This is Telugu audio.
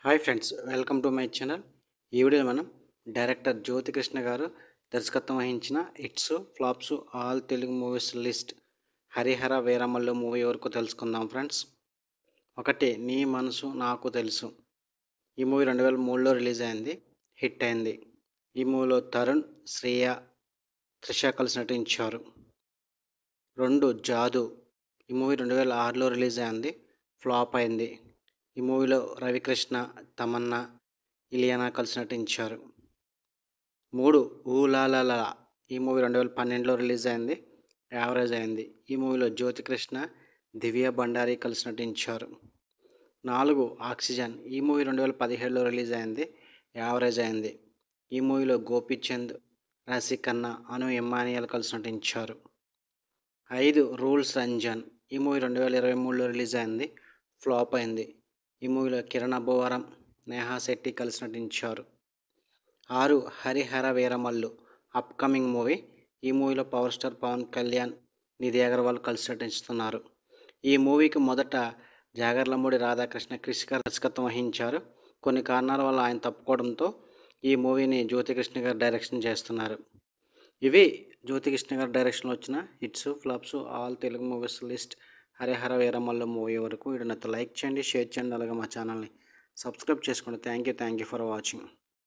Hi friends, welcome to my channel. ఈ వీడియో మనం డైరెక్టర్ జ్యోతికృష్ణ గారు దర్శకత్వం వహించిన hits flops all Telugu movies list Harihara Veeramallu movie వరకు తెలుసుకుందాం ఫ్రెండ్స్. ఒకటి నీ మనసు నాకు తెలుసు. ఈ మూవీ 2003లో రిలీజ్ అయింది, హిట్ అయింది. ఈ మూవీలో తరుణ్, శ్రేయ, త్రిష కలిసి నటించారు. 2 జాదు. ఈ మూవీ 2006లో రిలీజ్ అయింది, ఫ్లాప్ అయింది. ఈ మూవీలో రవికృష్ణ, తమన్నా, ఇలియానా కలిసి నటించారు. 3 ఊలాలాలా. ఈ మూవీ 2012లో రిలీజ్ అయింది, యావరేజ్ అయింది. ఈ మూవీలో జ్యోతికృష్ణ, దివ్య భండారి కలిసి నటించారు. 4 ఆక్సిజన్. ఈ మూవీ 2017లో రిలీజ్ అయింది, యావరేజ్ అయింది. ఈ మూవీలో గోపీచంద్, రాశిఖన్నా, అను ఇమ్మానియల్ కలిసి నటించారు. 5 రూల్స్ రంజన్. ఈ మూవీ 2023లో రిలీజ్ అయింది, ఫ్లాప్ అయింది. ఈ మూవీలో కిరణ్ అబ్బవరం, నేహా శెట్టి కలిసి నటించారు. 6 హరిహర వీరమల్లు అప్కమింగ్ మూవీ. ఈ మూవీలో పవర్ స్టార్ పవన్ కళ్యాణ్, నిధి అగర్వాల్ కలిసి నటిస్తున్నారు. ఈ మూవీకి మొదట జాగర్లమూడి రాధాకృష్ణ క్రిష్ గారు దర్శకత్వం వహించారు. కొన్ని కారణాల వల్ల ఆయన తప్పుకోవడంతో ఈ మూవీని జ్యోతికృష్ణ గారు డైరెక్షన్ చేస్తున్నారు. ఇవి జ్యోతికృష్ణ గారి డైరెక్షన్లో వచ్చిన hits flops all Telugu movies list Harihara Veeramallu movie వరకు. వీడియోని లైక్ చేయండి, షేర్ చేయండి, అలాగే మా ఛానల్ని సబ్స్క్రైబ్ చేసుకోండి. Thank you for watching.